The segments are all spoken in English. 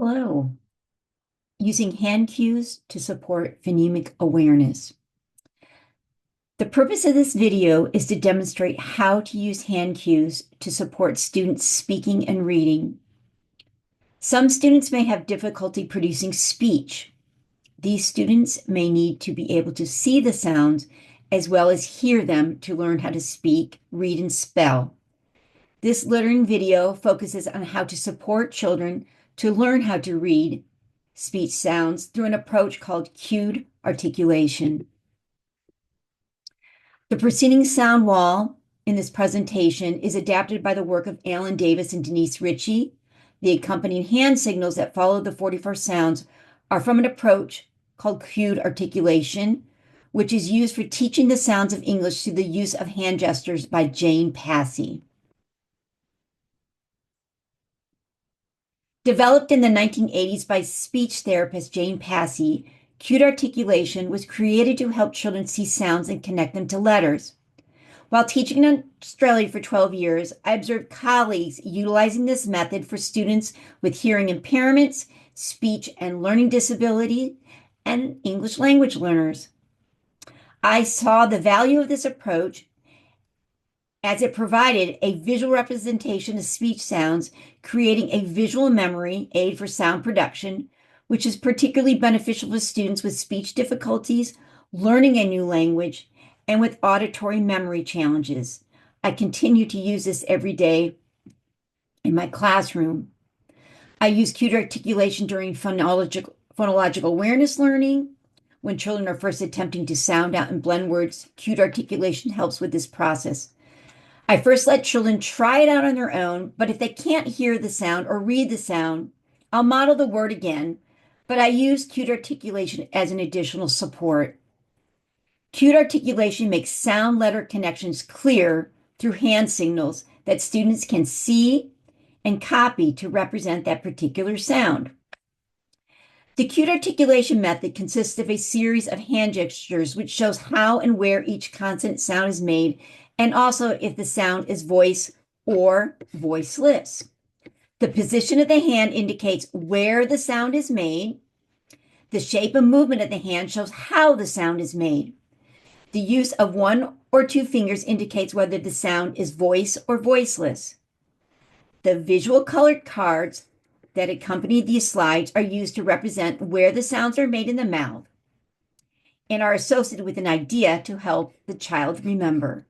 Hello. Using hand cues to support phonemic awareness. The purpose of this video is to demonstrate how to use hand cues to support students speaking and reading. Some students may have difficulty producing speech. These students may need to be able to see the sounds as well as hear them to learn how to speak, read, and spell. This learning video focuses on how to support children to learn how to read speech sounds through an approach called cued articulation. The preceding sound wall in this presentation is adapted by the work of Alan Davis and Denise Ritchie. The accompanying hand signals that follow the 44 sounds are from an approach called cued articulation, which is used for teaching the sounds of English through the use of hand gestures by Jane Passy. Developed in the 1980s by speech therapist Jane Passy, cued articulation was created to help children see sounds and connect them to letters. While teaching in Australia for 12 years, I observed colleagues utilizing this method for students with hearing impairments, speech and learning disability, and English language learners. I saw the value of this approach as it provided a visual representation of speech sounds, creating a visual memory aid for sound production, which is particularly beneficial for students with speech difficulties, learning a new language, and with auditory memory challenges. I continue to use this every day in my classroom. I use cued articulation during phonological awareness learning. When children are first attempting to sound out and blend words, cued articulation helps with this process. I first let children try it out on their own, but if they can't hear the sound or read the sound, I'll model the word again, but I use cued articulation as an additional support. Cued articulation makes sound letter connections clear through hand signals that students can see and copy to represent that particular sound. The cued articulation method consists of a series of hand gestures which shows how and where each consonant sound is made, and also if the sound is voice or voiceless. The position of the hand indicates where the sound is made. The shape and movement of the hand shows how the sound is made. The use of one or two fingers indicates whether the sound is voice or voiceless. The visual colored cards that accompany these slides are used to represent where the sounds are made in the mouth and are associated with an idea to help the child remember.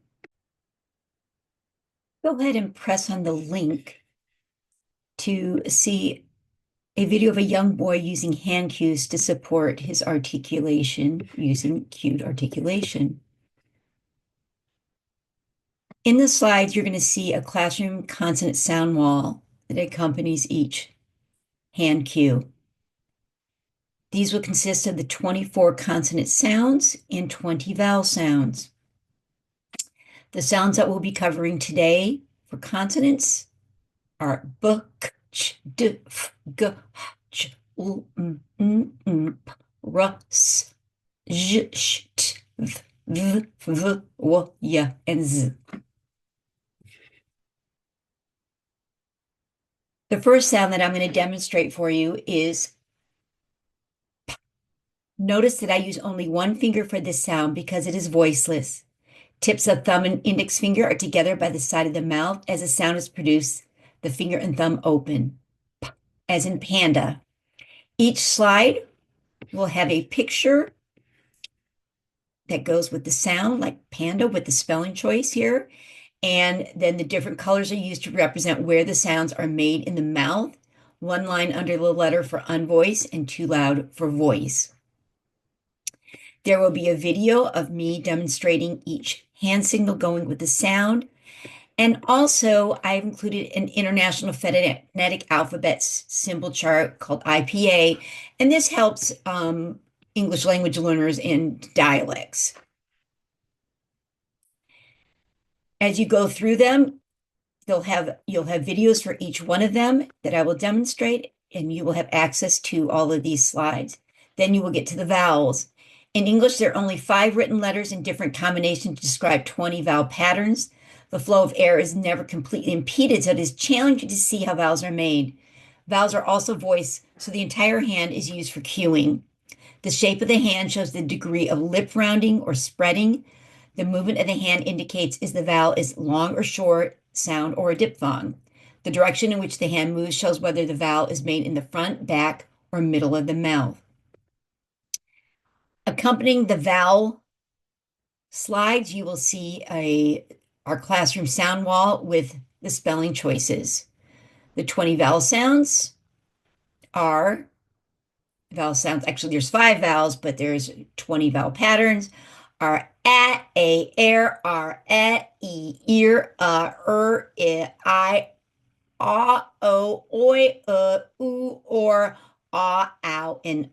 Go ahead and press on the link to see a video of a young boy using hand cues to support his articulation using cued articulation. In the slides, you're going to see a classroom consonant sound wall that accompanies each hand cue. These will consist of the 24 consonant sounds and 20 vowel sounds. The sounds that we'll be covering today for consonants are b, k, ch, d, f, g, h, ch, u, m, p, r, s, j, sh, t, v, v, w, y, and z. The first sound that I'm going to demonstrate for you is p. Notice that I use only one finger for this sound because it is voiceless. Tips of thumb and index finger are together by the side of the mouth. As the sound is produced, the finger and thumb open, p, as in panda. Each slide will have a picture that goes with the sound, like panda with the spelling choice here. And then the different colors are used to represent where the sounds are made in the mouth. One line under the letter for unvoiced and two loud for voice. There will be a video of me demonstrating each hand signal going with the sound. And also, I've included an International Phonetic Alphabet symbol chart called IPA, and this helps English language learners in dialects. As you go through them, you'll have videos for each one of them that I will demonstrate, and you will have access to all of these slides. Then you will get to the vowels. In English, there are only 5 written letters in different combinations to describe 20 vowel patterns. The flow of air is never completely impeded, so it is challenging to see how vowels are made. Vowels are also voiced, so the entire hand is used for cueing. The shape of the hand shows the degree of lip rounding or spreading. The movement of the hand indicates is the vowel is long or short sound or a diphthong. The direction in which the hand moves shows whether the vowel is made in the front, back, or middle of the mouth. Accompanying the vowel slides, you will see our classroom sound wall with the spelling choices. The 20 vowel sounds are vowel sounds. Actually, there's 5 vowels, but there's 20 vowel patterns. Are a, air, r, e, ear, I, o, oi, oo, or ow, and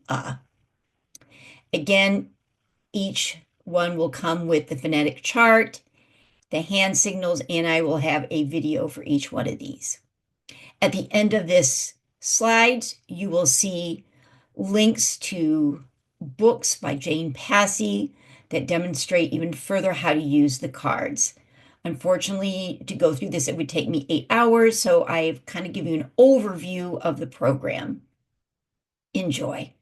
Again, each one will come with the phonetic chart, the hand signals, and I will have a video for each one of these. At the end of this slides, you will see links to books by Jane Passy that demonstrate even further how to use the cards. Unfortunately, to go through this, it would take me 8 hours, so I've kind of given you an overview of the program. Enjoy.